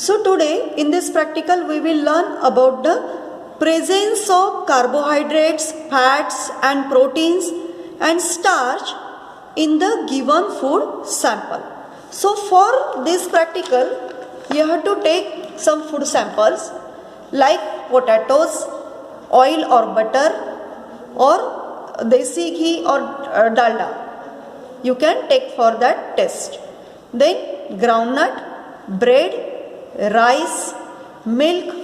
So today in this practical we will learn about the presence of carbohydrates, fats and proteins and starch in the given food sample. So for this practical you have to take some food samples like potatoes, oil or butter or desi ghee or dalda. You can take for that test. Then groundnut, bread, rice, milk,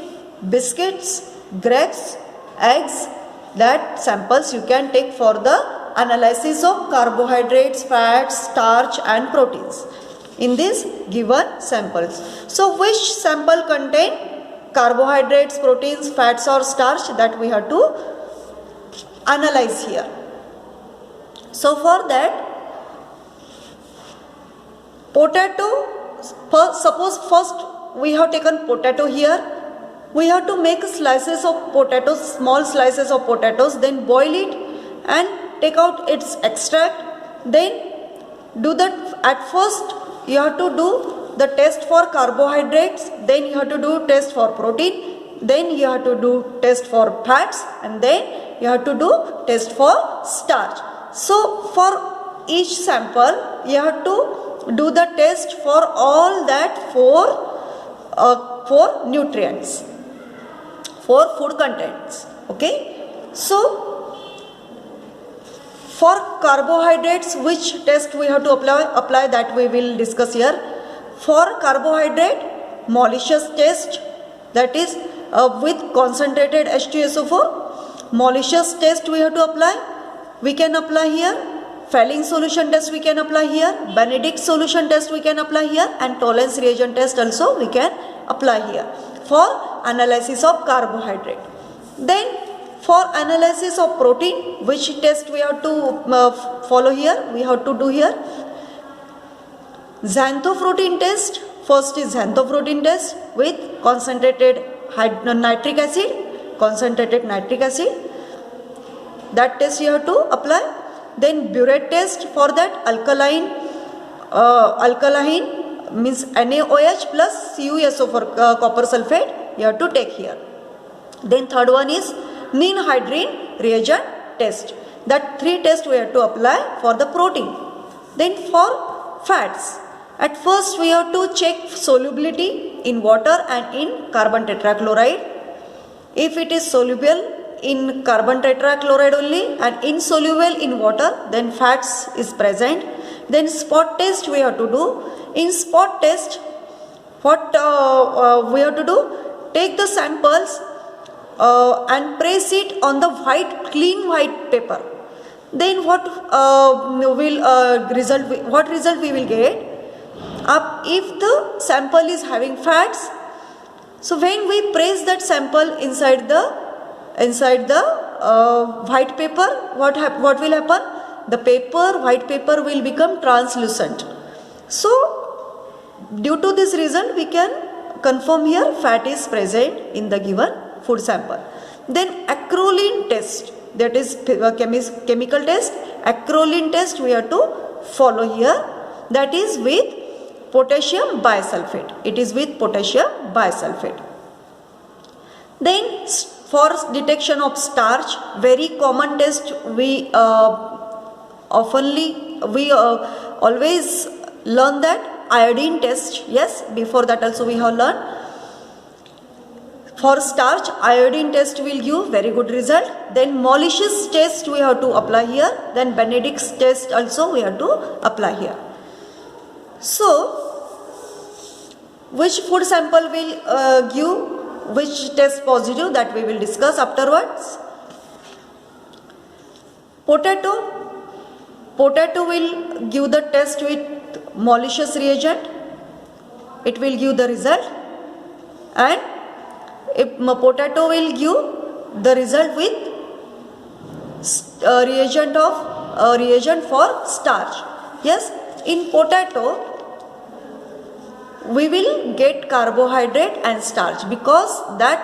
biscuits, grapes, eggs, that samples you can take for the analysis of carbohydrates, fats, starch and proteins in these given samples. So which sample contain carbohydrates, proteins, fats or starch, that we have to analyze here. So for that, potato, suppose first we have taken potato here, we have to make slices of potatoes, small slices of potatoes, then boil it and take out its extract. Then do that. At first you have to do the test for carbohydrates, then you have to do test for protein, then you have to do test for fats and then you have to do test for starch. So for each sample you have to do the test for all that four nutrients, four food contents. Okay. So for carbohydrates, which test we have to apply that we will discuss here. For carbohydrate, Mollis's test, that is with concentrated H2SO4, Mollis's test we have to apply. We can apply here. Fehling solution test we can apply here. Benedict solution test we can apply here, and Tollens reagent test also we can apply here for analysis of carbohydrate. Then for analysis of protein, which test we have to follow here? We have to do here xanthoprotein test. First is xanthoprotein test with concentrated nitric acid, concentrated nitric acid. That test you have to apply. Then burette test, for that alkaline means NaOH plus CuSO4 copper sulfate you have to take here. Then third one is ninhydrin reagent test. That three tests we have to apply for the protein. Then for fats, at first we have to check solubility in water and in carbon tetrachloride. If it is soluble in carbon tetrachloride only and insoluble in water, then fats is present. Then spot test we have to do. In spot test, what we have to do? Take the samples and press it on the clean white paper. Then what result we will get? If the sample is having fats, so when we press that sample inside the white paper, what will happen? The white paper will become translucent. So due to this result we can confirm here fat is present in the given food sample. Then acrolein test, that is chemical test. Acrolein test we have to follow here, that is with potassium bisulfate. It is with potassium bisulfate. Then for detection of starch, very common test we always learn that iodine test. Yes, before that also we have learned. For starch, iodine test will give very good result. Then Mollis's test we have to apply here. Then Benedict's test also we have to apply here. So which food sample will give which test positive, that we will discuss afterwards. Potato will give the test with Mollis's reagent. It will give the result. And if potato will give the result with reagent for starch. Yes, in potato we will get carbohydrate and starch, because that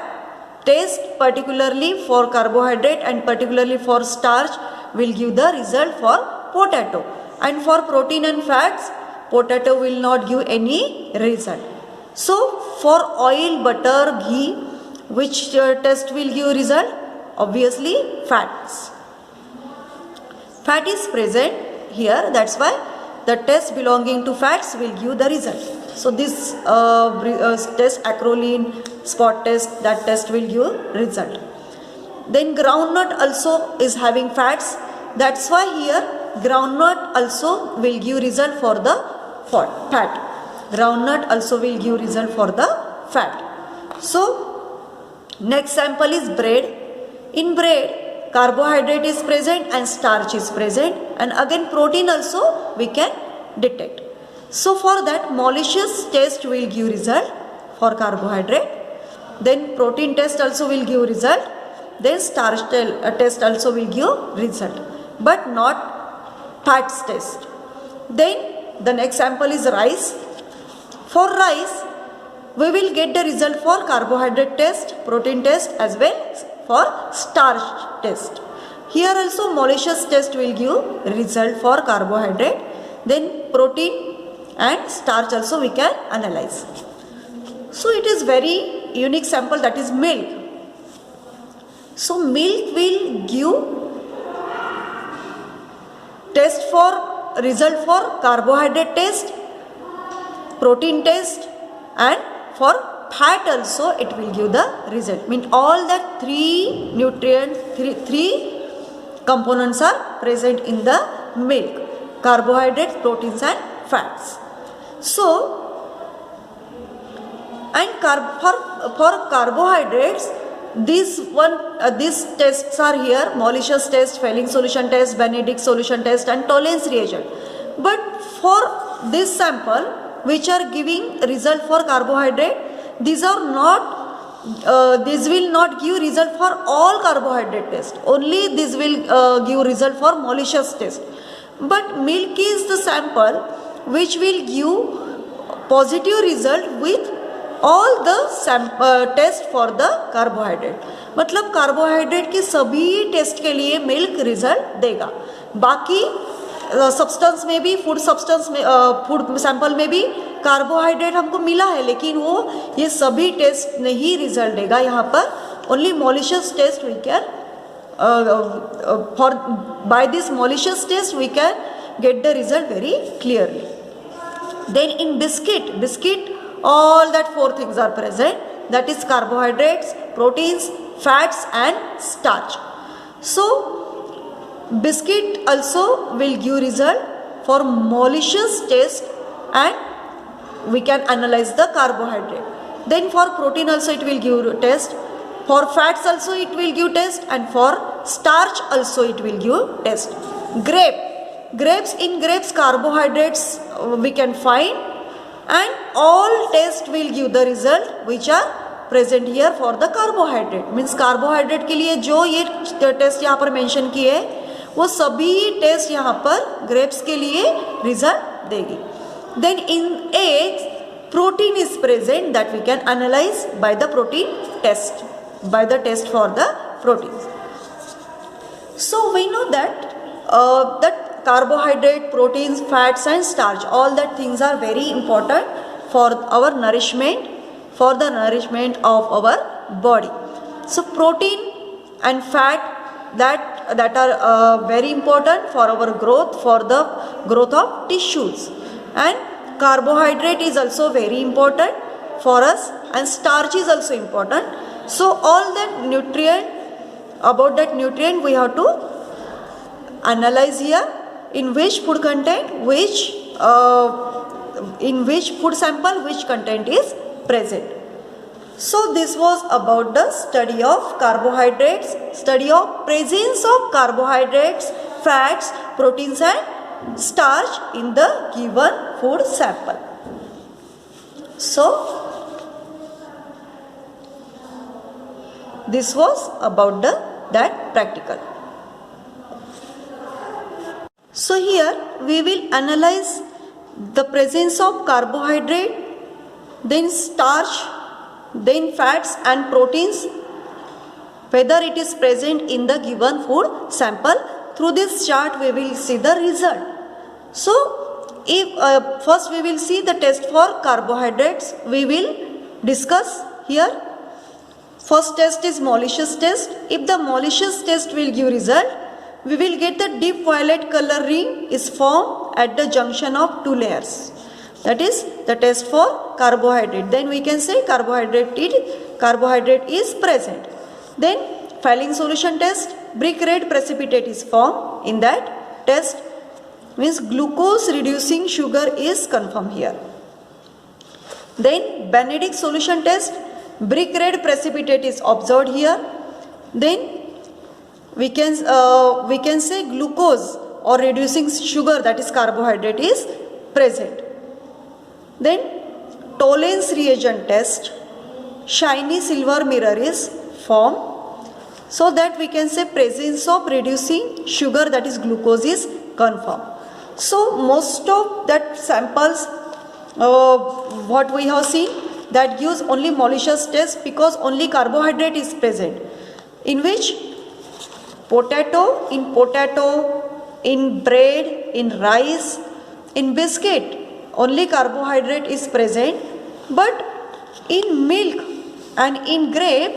test particularly for carbohydrate and particularly for starch will give the result for potato. And for protein and fats, potato will not give any result. So for oil, butter, ghee, which test will give result? Obviously fats. Fat is present here, that's why the test belonging to fats will give the result. So this test, acrolein spot test, that test will give result. Then groundnut also is having fats, that's why here groundnut also will give result for the fat. Groundnut also will give result for the fat. So next sample is bread. In bread, carbohydrate is present and starch is present, and again protein also we can detect. So for that, molasses test will give result for carbohydrate, then protein test also will give result, then starch test also will give result, but not fats test. Then the next sample is rice. For rice, we will get the result for carbohydrate test, protein test as well for starch test. Here also molasses test will give result for carbohydrate, then protein and starch also we can analyze. So it is very unique sample, that is milk. So milk will give test for result for carbohydrate test, protein test, and for fat also it will give the result. Mean all the three nutrients, three components are present in the milk: carbohydrates, proteins and fats. So, and for carbohydrates, these tests are here: molasses test, Fehling solution test, Benedict solution test, and Tollens reagent. But for this sample, which are giving result for carbohydrate, these are not. This will not give result for all carbohydrate test. Only this will give result for molasses test. But milk is the sample which will give positive result with all the test for the carbohydrate. मतलब carbohydrate के सभी test के लिए milk result देगा. बाकी substance में भी, food substance में, फूड सैंपल में भी कार्बोहाइड्रेट हमको मिला है, लेकिन वो ये सभी टेस्ट नहीं रिजल्ट देगा. यहाँ पर only malicious test we can for by this malicious test we can get the result very clearly. Then in biscuit all that four things are present, that is carbohydrates, proteins, fats and starch. So biscuit also will give result for malicious test and we can analyze the carbohydrate. Then for protein also it will give test, for fats also it will give test, and for starch also it will give test. Grapes, in grapes carbohydrates we can find, and all test will give the result which are present here for the carbohydrate. Means carbohydrate के लिए जो ये test यहाँ पर mention किए वो सभी test यहाँ पर ग्रेप्स के लिए रिजल्ट देगी. Then in eggs protein is present, that we can analyze by the protein test, by the test for the proteins. So we know that carbohydrate, proteins, fats and starch, all that things are very important for our nourishment, for the nourishment of our body. So protein and fat that are very important for our growth, for the growth of tissues, and carbohydrate is also very important for us, and starch is also important. So all that nutrient, about that nutrient we have to analyze here, in which food content, in which food sample which content is present. So this was about the study of carbohydrates, study of presence of carbohydrates, fats, proteins and starch in the given food sample. So this was about that practical. So here we will analyze the presence of carbohydrate, then starch, then fats and proteins, whether it is present in the given food sample. Through this chart we will see the result. So if first we will see the test for carbohydrates, we will discuss here. First test is malicious test. If the malicious test will give result, we will get the deep violet color ring is formed at the junction of two layers. That is the test for carbohydrate. Then we can say carbohydrate is present. Then Fehling solution test, brick red precipitate is formed in that test, means glucose reducing sugar is confirmed here. Then Benedict solution test, brick red precipitate is observed here. Then we can say glucose or reducing sugar, that is carbohydrate, is present. Then Tollens reagent test, shiny silver mirror is formed, so that we can say presence of reducing sugar, that is glucose, is confirmed. So most of that samples what we have seen, that gives only malicious test because only carbohydrate is present, in which potato, in bread, in rice, in biscuit only carbohydrate is present, but in milk and in grape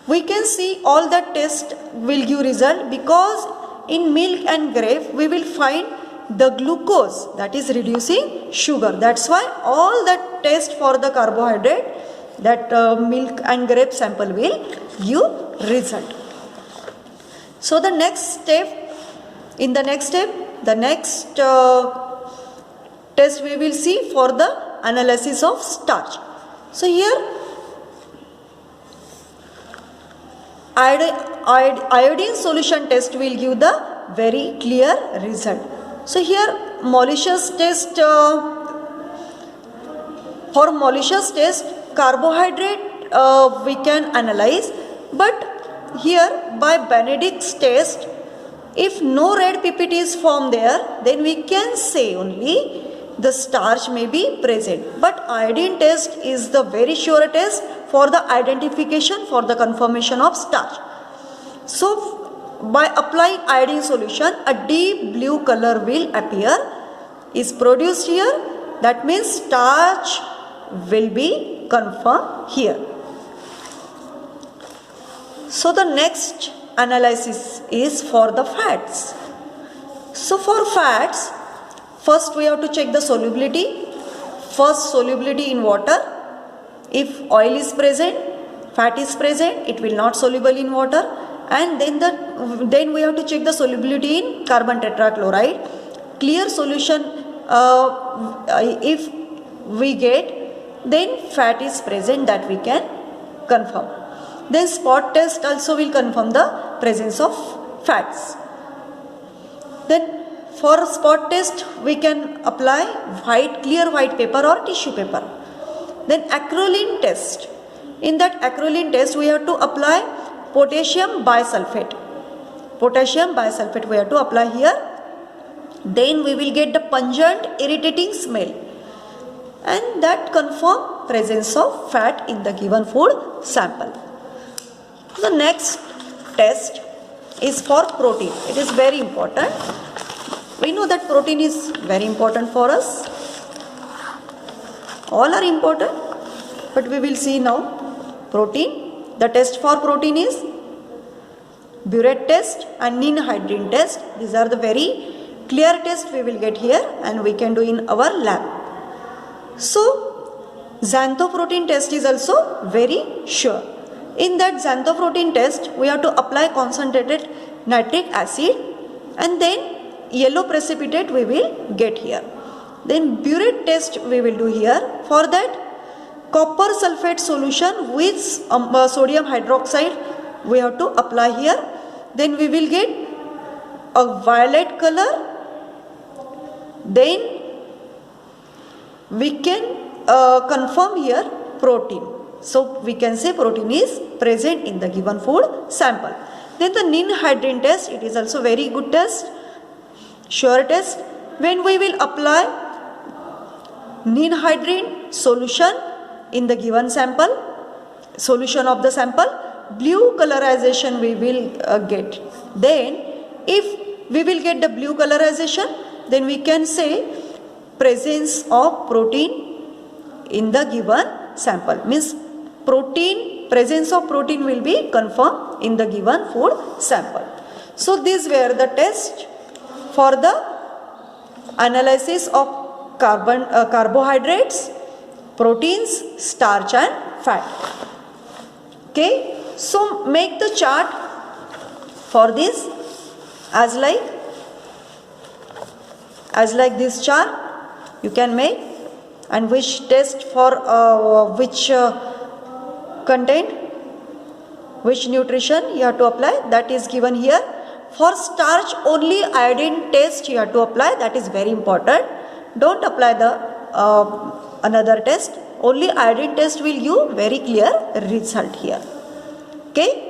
we can see all the test will give result, because in milk and grape we will find the glucose, that is reducing sugar. That's why all the test for the carbohydrate, that milk and grape sample will give result. So the next step, the next test we will see for the analysis of starch. So here iodine solution test will give the very clear result. So here malicious test, for malicious test carbohydrate we can analyze, but here by Benedict's test, if no red pipette is formed there, then we can say only the starch may be present. But iodine test is the very sure test for the identification, for the confirmation of starch. So by applying iodine solution, a deep blue color will appear, is produced here. That means starch will be confirmed here. So the next analysis is for the fats. So for fats, first we have to check the solubility. First, solubility in water. If oil is present, fat is present, it will not soluble in water. And then we have to check the solubility in carbon tetrachloride. Clear solution if we get, then fat is present, that we can confirm. Then spot test also will confirm the presence of fats. Then for spot test we can apply clear white paper or tissue paper. Then acrolein test. In that acrolein test we have to apply potassium bisulfate. Potassium bisulfate we have to apply here. Then we will get the pungent irritating smell, and that confirm presence of fat in the given food sample. The next test is for protein. It is very important. We know that protein is very important for us. All are important, but we will see now protein. The test for protein is burette test and ninhydrin test. These are the very clear tests we will get here and we can do in our lab. So xanthoprotein test is also very sure. In that xanthoprotein test we have to apply concentrated nitric acid, and then yellow precipitate we will get here. Then burette test we will do here. For that, copper sulfate solution with sodium hydroxide we have to apply here. Then we will get a violet color. Then we can confirm here protein. So we can say protein is present in the given food sample. Then the ninhydrin test, it is also very good test, sure test. When we will apply ninhydrin solution in the given sample, solution of the sample, blue colorization we will get. Then if we will get the blue colorization, then we can say presence of protein in the given sample. Means protein, presence of protein will be confirmed in the given food sample. So these were the tests for the analysis of carbohydrates, proteins, starch and fat. Okay, so make the chart for this as like this chart you can make, and which test for which content, which nutrition you have to apply, that is given here. For starch only iodine test you have to apply, that is very important. Don't apply the another test, only iodine test will give very clear result here. Okay.